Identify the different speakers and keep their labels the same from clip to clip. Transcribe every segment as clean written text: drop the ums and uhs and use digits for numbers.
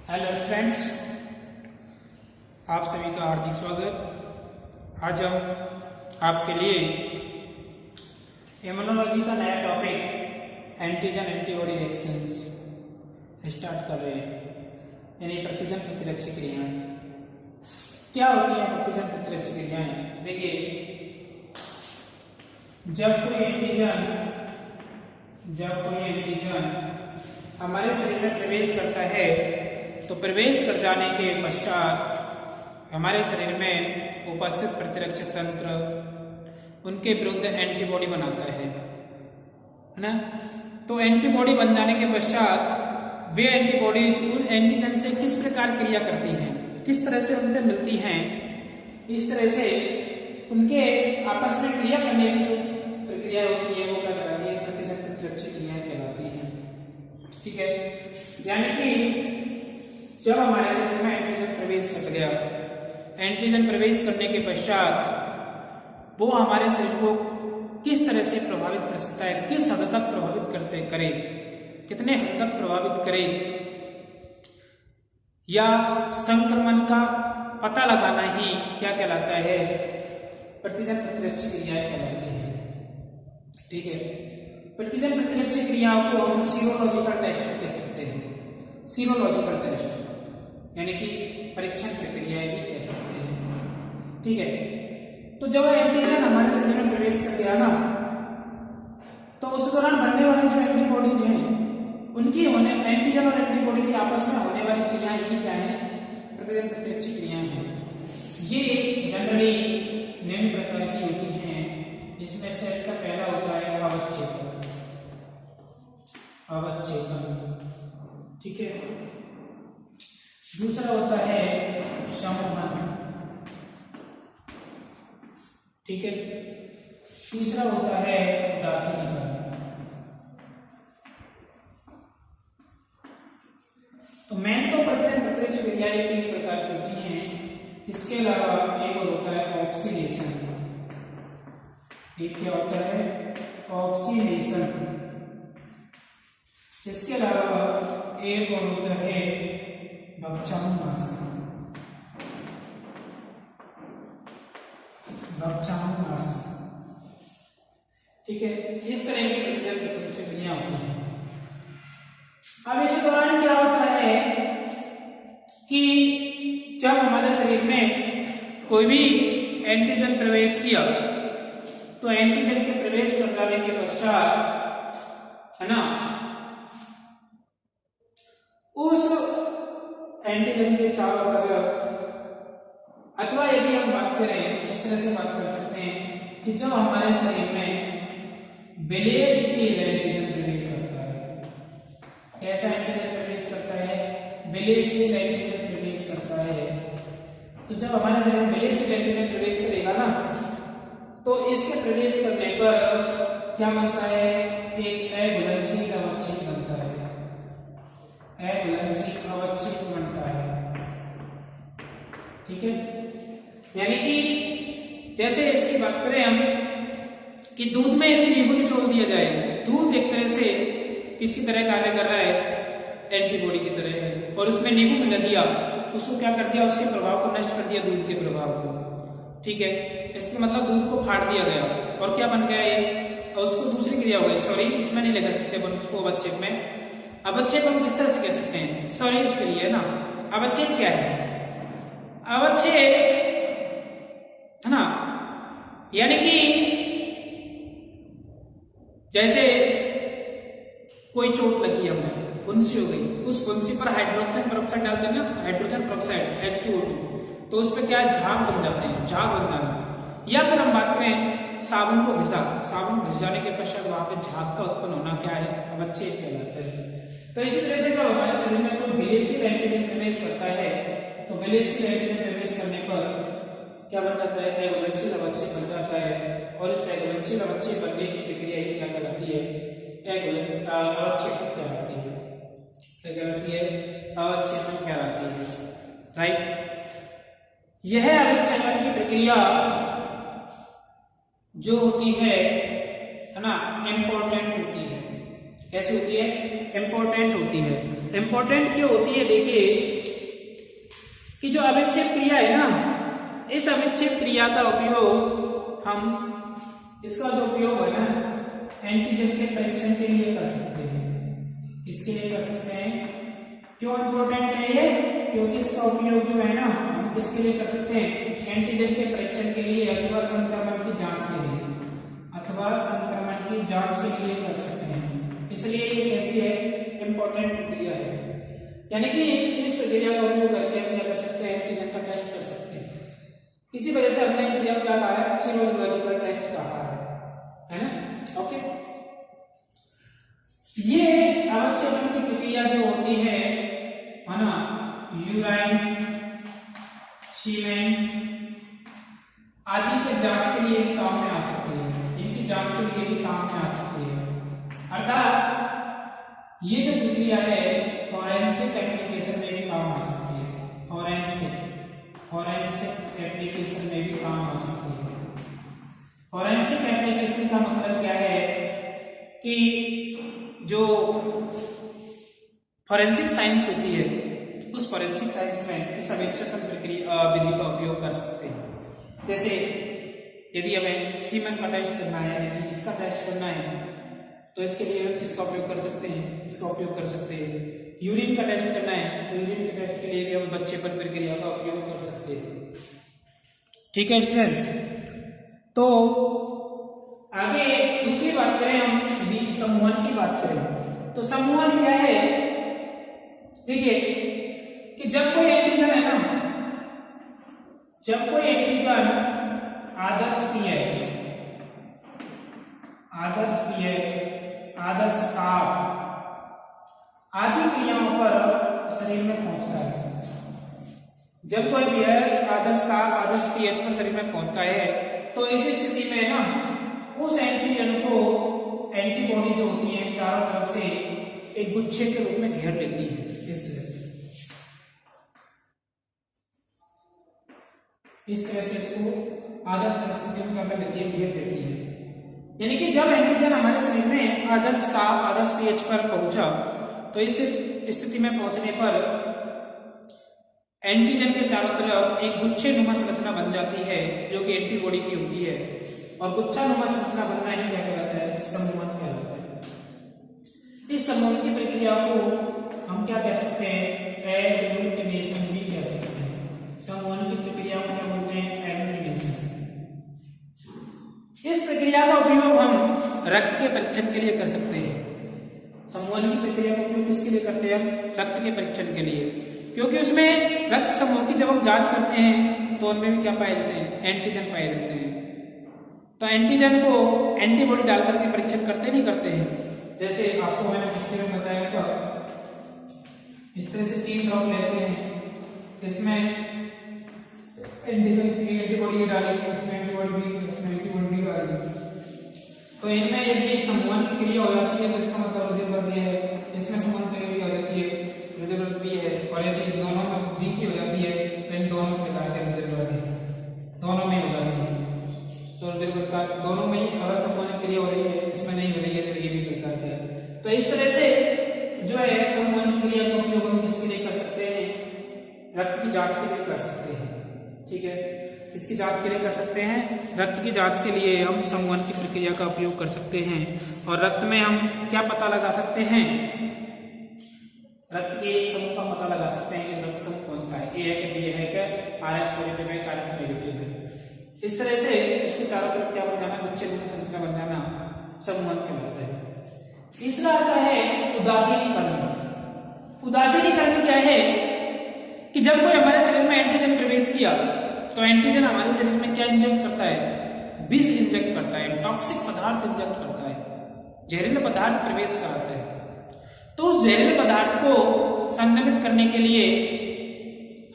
Speaker 1: Hello students, आप सभी का हार्दिक स्वागत। आज हम आपके लिए इम्यूनोलॉजी का नया topic antigen antibody reactions start कर रहे हैं, यानी प्रतिजन प्रतिरक्षी क्रियाएं। क्या होती हैं प्रतिजन प्रतिरक्षी क्रियाएं? देखिए, जब कोई एंटीजन हमारे शरीर में प्रवेश करता है तो प्रवेश कर जाने के पश्चात हमारे शरीर में उपस्थित प्रतिरक्षक तंत्र उनके विरुद्ध एंटीबॉडी बनाता है ना। तो एंटीबॉडी बन जाने के पश्चात वे एंटीबॉडीज उन एंटीजन से किस प्रकार क्रिया करती हैं, किस तरह से उनसे मिलती हैं, इस तरह से उनके आपस में क्रिया करने की जो प्रक्रिया होती है वो क्या कहलाती है? प्रतिजन प्रतिरक्षी क्रियाएं कहलाती है। ठीक है, यानी कि जब हमारे शरीर में एंटीजन प्रवेश कर गया, एंटीजन प्रवेश करने के पश्चात वो हमारे शरीर को किस तरह से प्रभावित कर सकता है, किस हद तक प्रभावित करे, कितने हद तक प्रभावित करे, या संक्रमण का पता लगाना ही क्या कहलाता है? प्रतिजन प्रतिरक्षी क्रियाएं कहलाती है। ठीक है, प्रतिजन प्रतिरक्षी क्रियाओं को हम सीरोलॉजिकल टेस्ट कह सकते हैं। सीरोलॉजिकल टेस्ट यानी कि परीक्षण प्रक्रियाएं भी कह सकते हैं। ठीक है, तो जब एंटीजन हमारे शरीर में प्रवेश कर गया ना, तो उस दौरान बनने वाली जो एंटीबॉडीज हैं उनकी एंटीजन और एंटीबॉडी की आपस में होने वाली क्रियाएं ही क्या है? प्रतिजन प्रतिरक्षी क्रियाएं हैं। ये जनरली निम्न प्रकार की होती हैं। इसमें से सबसे पहला होता है अवच्छेदन। ठीक है, दूसरा होता है संवहन। ठीक है, तीसरा होता है उदासीनीकरण। तो मेन तो प्रतिजन प्रतिरक्षी क्रियाएं तीन प्रकार की होती हैं। इसके अलावा एक और होता है ऑक्सीडेशन। एक क्या होता है? ऑक्सीडेशन। इसके अलावा एक और होता है भक्षानुनाशन। ठीक है, इस तरह की प्रतिजन प्रतिरक्षी क्रियाएं होती हैं। अब इस दौरान क्या होता है कि जब हमारे शरीर में कोई भी एंटीजन प्रवेश किया तो एंटीजन के प्रवेश कर जाने के पश्चात है ना, उस एंटीजन के चारों तरफ, अथवा यदि हम बात करें इस तरह से बात कर सकते हैं कि जब हमारे शरीर में विलेयशील एंटीजन प्रवेश करता है, कैसा एंटीजन प्रवेश करता है? विलेयशील एंटीजन प्रवेश करता है। तो जब हमारे शरीर में विलेयशील एंटीजन प्रवेश करेगा ना, तो इसके प्रवेश करने पर क्या बनता है? एक अघुलनशील अवच्छेद बनता है। अघुलनशील अवच्छेद बनता है। ठीक है, यानी कि जैसे इसकी बात करें हम कि दूध में यदि नींबू निचोड़ दिया जाए, दूध एक तरह से किसकी तरह कार्य कर रहा है? एंटीबॉडी की तरह है, और उसमें नींबू मिला दिया, उसको क्या कर दिया? उसके प्रभाव को नष्ट कर दिया, दूध के प्रभाव को। ठीक है, इसका मतलब दूध को फाड़ दिया गया और क्या बन गया ये? और उसको दूसरी क्रिया हो गई। सॉरी, इसमें नहीं लगा सकते अपन उसको अवच्छेद में। अवच्छेद हम किस तरह से कह सकते हैं? सॉरी उसके लिए है ना। अवच्छेद क्या है? अवच्छेद है ना, यानी कि जैसे कोई चोट लगी हमें, फुंसी हो गई, उस फुंसी पर हाइड्रोजन पेरोक्साइड डालते हैं ना, हाइड्रोजन पेरोक्साइड H2O2, तो उस पर क्या झाग बन जाते हैं, झाग बन जाना। या फिर हम बात करें साबुन को घिस जाने के पश्चात वहां पे झाग का उत्पन्न होना क्या है? अवच्छेद कहलाता है। तो इसी तरह से जब हमारे शरीर में कोई विलेयशील एंटीजन प्रवेश करता है तो विलेयशील एंटीजन प्रवेश करने पर क्या बन जाता है? अघुलनशील अवच्छेद बन जाता है, और इस अघुलनशील अवच्छेद बनने की प्रक्रिया ही क्या कहलाती है? अवच्छेदन कहलाती है। क्या कहलाती है? अवच्छेदन कहलाती है। राइट, यह अवच्छेदन की प्रक्रिया जो होती है ना, इंपॉर्टेंट होती है। कैसी होती है? इम्पोर्टेंट होती है। इम्पोर्टेंट क्यों होती है? देखिए कि जो अविच्छेद क्रिया है ना, इस अविच्छेद क्रिया का उपयोग हम, इसका जो उपयोग है ना, एंटीजन के परीक्षण के लिए कर सकते हैं। इसके लिए कर सकते हैं। क्यों इम्पोर्टेंट है ये? क्योंकि इसका उपयोग जो है ना, हम किसके लिए कर सकते हैं? एंटीजन के परीक्षण के लिए अथवा संक्रमण की जांच के लिए, अथवा संक्रमण की जांच के लिए कर सकते हैं। इसलिए ये कैसी है? इम्पोर्टेंट प्रक्रिया है। यानी कि इस प्रक्रिया का उपयोग करके हम क्या कर सकते हैं? एंटीजन का टेस्ट कर सकते हैं। इसी वजह से हमने प्रक्रिया क्या कहा है? सीरोलॉजिकल टेस्ट कहा है ना? ओके, ये अवच्छेदन की प्रक्रिया जो होती है ना, यूराइन, सीमेन आदि के जांच के लिए भी काम में आ सकती है। इनकी जांच के लिए भी काम में आ सकती है। अर्थात ये जो प्रक्रिया है फॉरेंसिक एप्लीकेशन में भी काम आ सकती है। फॉरेंसिक एप्लीकेशन में भी काम आ सकती है। फॉरेंसिक एप्लीकेशन का मतलब क्या है कि जो फॉरेंसिक साइंस होती है, उस फॉरेंसिक साइंस में इस अविच्छेदन प्रक्रिया विधि का उपयोग कर सकते हैं। जैसे यदि हमें सीमेन का टेस्ट करना है, इसका टेस्ट करना है, तो इसके लिए हम किसका उपयोग कर सकते हैं? इसका उपयोग कर सकते हैं। यूरिन का टेस्ट करना है, तो यूरिन के टेस्ट के लिए भी हम बच्चेपन प्रक्रिया का उपयोग कर सकते हैं। ठीक है स्टूडेंट्स, तो आगे दूसरी बात करें हम, यदि समूहन की बात करें तो समूहन क्या है? देखिए कि जब कोई एंटीजन है ना, जब कोई एंटीजन आदर्श पीएच, आदर्श ताप आदि क्रियाओं पर शरीर में पहुंचता है, जब कोई पीएच, आदर्श ताप, आदर्श पीएच पर शरीर में पहुंचता है, तो ऐसी स्थिति में ना उस एंटीजन को एंटीबॉडी जो होती है चारों तरफ से एक गुच्छे के रूप में घेर लेती है। इस तरह से इसको आदर्श परिस्थितियों में क्या लेती है? घेर देती है। यानी कि जब एंटीजन हमारे शरीर में आदर्श ताप, आदर्श पीएच पर पहुंचा, तो इस स्थिति में पहुंचने पर एंटीजन के चारों तरफ एक गुच्छे नुमा संरचना बन जाती है, जो कि एंटीबॉडी की होती है। और गुच्छा नुमा संरचना बनना ही क्या कहलाता है? समूहन कहलाता है। इस समूहन की प्रक्रिया को हम क्या कह सकते हैं? एग्लूटिनेशन भी कह सकते हैं। समूहन की प्रक्रिया को क्या बोलते हैं? एग्लूटिनेशन। इस प्रक्रिया का उपयोग हम रक्त के परीक्षण के लिए कर सकते हैं। समूहन की प्रक्रिया का उपयोग किसके लिए करते हैं? रक्त के परीक्षण के लिए, क्योंकि उसमें रक्त समूह की जब हम जांच करते हैं तो उनमें भी क्या पाए जाते हैं? एंटीजन पाए जाते हैं। तो एंटीजन को एंटीबॉडी डालकर के परीक्षण करते नहीं करते हैं। जैसे आपको मैंने पिछले में बताया था, इस तरह से 3 ड्रॉप लेते हैं, इसमें एंटीजन की एंटीबॉडी डाली, इसमें एंटीबॉडी भी, इसमें एंटीबॉडी भी डाली, तो इनमें यदि समूहन की क्रिया हो जाती है तो इसका मतलब रुधिर बन गया है, इसमें समूहन की क्रिया हो जाती है, रुधिर बन गई है। और यदि दोनों में डी की हो जाती है तो इन दोनों प्रकार के रुधिर बन गए, दोनों में हो जाती है। तो रुधिर प्रकार दोनों में ही अगर समूहन क्रिया हो रही है, इसमें नहीं हो रही है, तो ये भी प्रकार का है। तो इस तरह से जो है समूहन क्रिया का उपयोग हम किसके लिए कर सकते हैं? रक्त की जांच के लिए कर सकते हैं। ठीक है, इसकी जांच के लिए कर सकते हैं। रक्त की जांच के लिए हम समूहन की प्रक्रिया का उपयोग कर सकते हैं। और रक्त में हम क्या पता लगा सकते हैं? रक्त के समूह का पता लगा सकते हैं कि रक्त समूह कौन सा है, ए है कि बी है कि RH पॉजिटिव है, RH नेगेटिव है। इस तरह से इसके चारों तरफ क्या बन जाना? गुच्छे नुमा संरचना बन जाना समूहन कहलाता है। तीसरा आता है उदासीनीकरण। उदासीनीकरण क्या है कि जब कोई हमारे शरीर में एंटीजन प्रवेश किया तो एंटीजन हमारे शरीर में क्या इंजेक्ट करता है? विष इंजेक्ट करता है, टॉक्सिक पदार्थ इंजेक्ट करता है, जहरीला पदार्थ प्रवेश कराता है। तो उस जहरीले पदार्थ को संक्रमित करने के लिए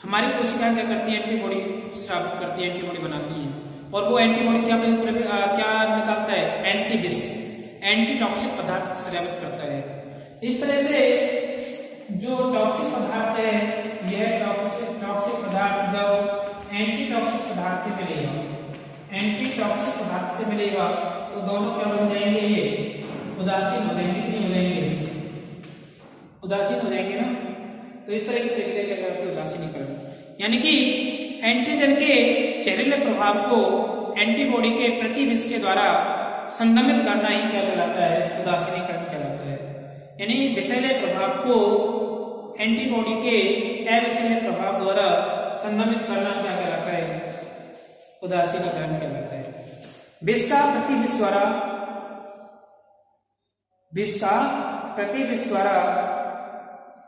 Speaker 1: हमारी कोशिकाएं क्या करती है? एंटीबॉडी स्रावित करती है, एंटीबॉडी बनाती है। और वो एंटीबॉडी क्या निकालता है? एंटी विष, एंटी टॉक्सिक पदार्थ स्रावित करता है। इस तरह से जो टॉक्सिक पदार्थ है, यह टॉक्सिक पदार्थ जब एंटी टॉक्सिक पदार्थ से मिलेगा, एंटी टॉक्सिक पदार्थ से मिलेगा, तो दोनों क्या बन जाएंगे? ये उदासीन हो जाएंगे, नहीं हो जाएंगे? उदासीन हो जाएंगे ना। तो इस तरह की प्रक्रिया क्या कहलाती है? उदासीनीकरण। यानी कि एंटीजन के जहरीले प्रभाव को एंटीबॉडी के प्रतिविष के द्वारा संदमित करना ही क्या कहलाता है? उदासीनीकरण कहलाता है। यानी विषैले प्रभाव को एंटीबॉडी के अविषैले प्रभाव द्वारा संदमित करना क्या कहलाता है? उदासीनीकरण कहलाता है। विष का प्रतिविष द्वारा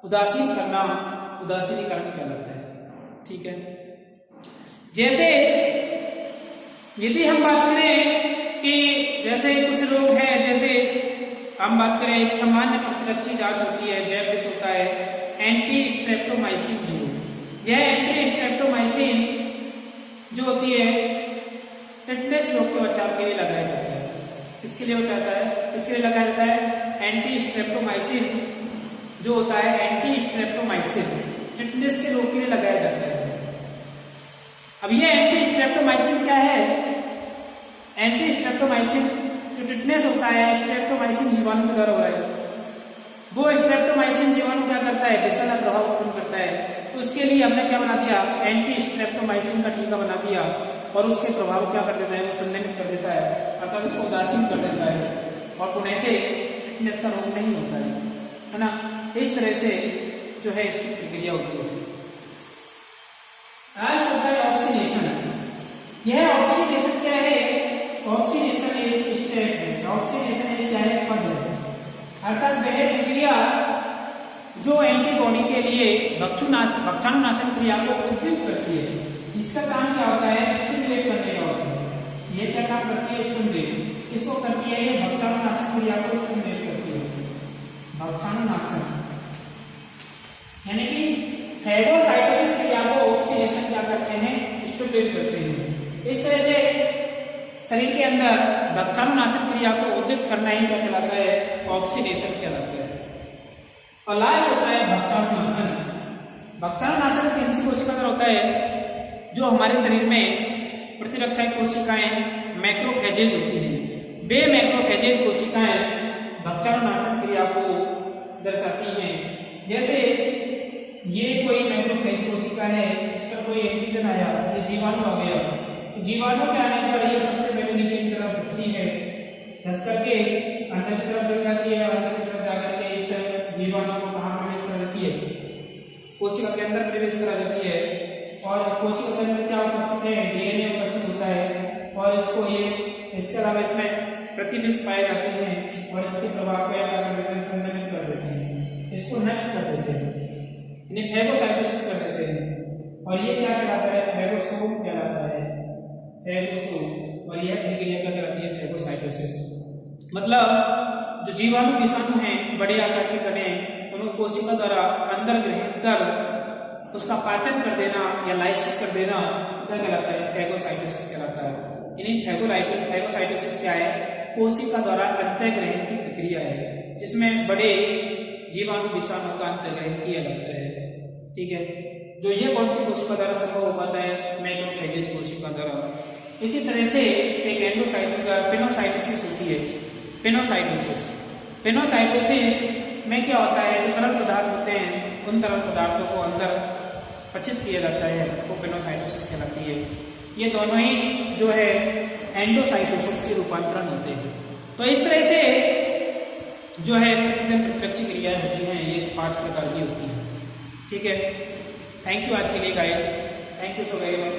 Speaker 1: उदासीन करना उदासीनीकरण कहलाता है। ठीक है। जैसे यदि हम बात करें कि जैसे कुछ लोग हैं, जैसे हम बात करें एक सामान्य प्रतिरक्षी जांच होती है, जैव विष होता है एंटी स्ट्रेप्टोमाइसिन जो, यह एंटी स्ट्रेप्टोमाइसिन जो होती है टिटनेस रोग के बचाव के लिए लगाया जाता है। किसके लिए बचाता है? किसके लिए लगाया जाता है? एंटी स्ट्रेप्टोमाइसिन जो होता है, एंटी स्ट्रेप्टोमाइसिन टिटनेस के रोग के लिए लगाया जाता है। अब ये एंटी स्ट्रेप्टोमाइसिन क्या है? एंटी स्ट्रेप्टोमाइसिन जो टिटनेस होता है स्ट्रेप्टोमाइसिन जीवाणु के द्वारा हो रहा है, वो स्ट्रेप्टोमाइसिन जीवाणु क्या करता है? विषैला प्रभाव उत्पन्न करता है। तो उसके लिए हमने क्या बना दिया? एंटी स्ट्रेप्टोमाइसिन का टीका बना दिया और उसके प्रभाव क्या कर देता है? वो संदमित कर देता है, अर्थात उसको उदासीन कर देता है और पुनः से टिटनेस का रोग नहीं होता है ना। इस तरह से जो है इसकी प्रक्रिया होती है। आज होता है ऑक्सीडेशन। यह ऑक्सीडेशन क्या है? ऑक्सीडेशन एक स्टेप है। ऑक्सीडेशन एक क्या है? पद है। अर्थात वह प्रक्रिया जो एंटीबॉडी के लिए भक्षाणुनाशन क्रिया को उद्दीपित करती है। इसका काम क्या होता है? स्टिमुलेट करने का होता है। ये क्या काम करती है? स्टिमुलेट। किसको करती है? ये भक्षाणुनाशन क्रिया को स्टिमुलेट करती है। भक्षाणुनाशन यानी कि फैगोसाइटोसिस क्रिया को ऑक्सीडेशन क्या करते हैं? स्टिमुलेट करते हैं। इस तरह से शरीर के अंदर भक्षाणुनाशन क्रिया को उद्दीपित करना ही क्या कहलाता है? ऑक्सीडेशन कहलाता है। और लास्ट होता है भक्षाणुनाशन। भक्षाणुनाशन कौन सी कोशिका का होता है? जो हमारे शरीर में प्रतिरक्षा कोशिकाएं मैक्रोफेजेज होती हैं। वे मैक्रोफेजेज कोशिकाएं भक्षाणुनाशन क्रिया को दर्शाती हैं। जैसे ये कोई मैक्रोफेज कोशिका है, इस पर कोई एंटीजन आया, ये जीवाणु आ गया। जीवाणु के आने पर ये सबसे पहले नीचे की तरफ धंसती है, धंस करके अंदर की तरफ चल जाती है। अंदर की तरफ जाकर के इस जीवाणु को कहाँ प्रवेश करा देती है? कोशिका के अंदर प्रवेश करा देती है। और कोशिका के अंदर क्या उपस्थित है? डीएनए उपस्थित होता है। और इसको ये इसके अलावा इसमें प्रतिविष पाए जाते हैं और इसके प्रभाव को क्या कर देते हैं? संदमित कर देते हैं, इसको नष्ट कर देते हैं, इन्हें फैगोसाइटोसिस कर देते हैं। और ये क्या कहलाता है? फैगोसोम कहलाता है। फैगोसोम। और यह प्रक्रिया क्या कहलाती है? फैगोसाइटोसिस। मतलब जो जीवाणु विषाणु हैं, बड़े आकार के कणे, उनको कोशिका द्वारा अंदर ग्रहण कर उसका पाचन कर देना या लाइसिस कर देना क्या कहलाता है? फैगोसाइटोसिस कहलाता है। यानी फैगोसाइटोसिस क्या है? कोशिका द्वारा अंतःग्रहण की प्रक्रिया है, जिसमें बड़े जीवाणु विषाणु का अंतःग्रहण किया जाता है। ठीक है। जो ये कौन सी कोशिका द्वारा संभव हो पाता है? मैक्रोफेजेज कोशिका द्वारा। इसी तरह से एक पेनोसाइटोसिस होती है। पेनोसाइटोसिस में क्या होता है? जो तरल पदार्थ होते हैं, उन तरल पदार्थों को अंदर पचित किया जाता है, वो पेनोसाइटोसिस कहलाती है। ये दोनों ही जो है एंडोसाइटोसिस के रूपांतरण होते हैं। तो इस तरह से जो है प्रतिरक्षी क्रियाएं होती हैं, ये 5 प्रकार की होती हैं। ठीक है। थैंक यू आज के लिए guide. Thank you so very much.